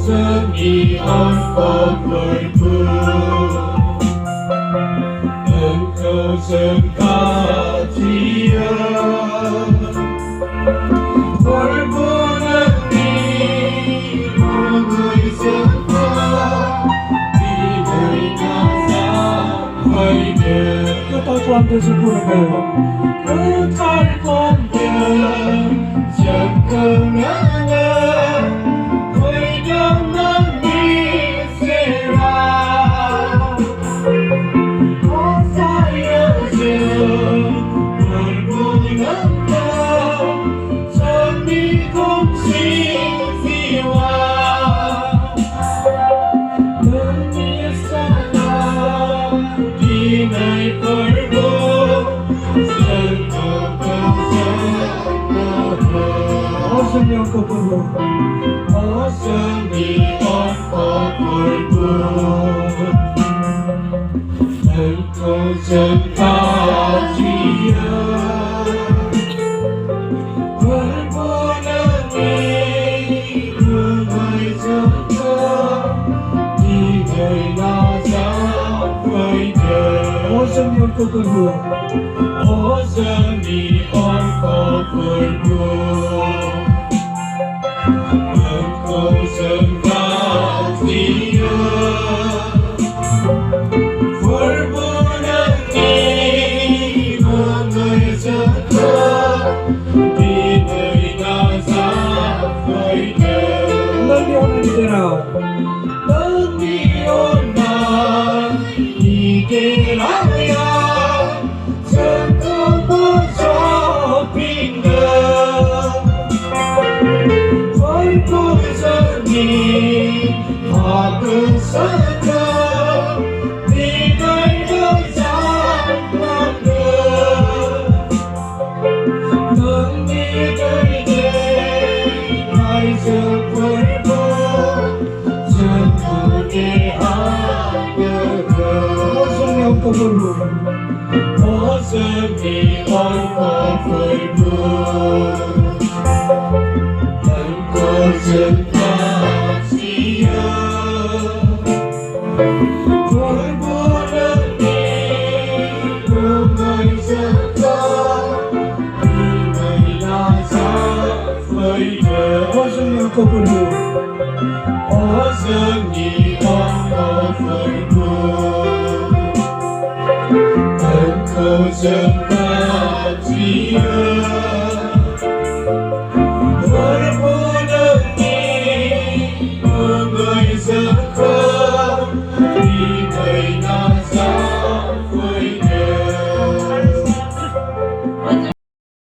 Seni angkot engkau sempatia berbunyi mengai sempat diberi sampai Kata Tuhan tersempurna Kekal komnya sekenangan yang kau perlu. Seni angkot engkau sempatia berbunyi mengai sempat diberi sampai Seni yang kau perlu. Seni angkot engkau sempatia berbunyi mengai sempat diberi sampai Mendionan di daerah. Mendionan di deraya Sengkau bersampingan Berkusani aku sedang Dinai bersama Mengidai seperti Sempurni Seni yang kau perlu. Seni angkot engkau sempatia berbunyi mengai sempat diberi sampai Seni yang kau perlu. Seni angkot engkau sempatia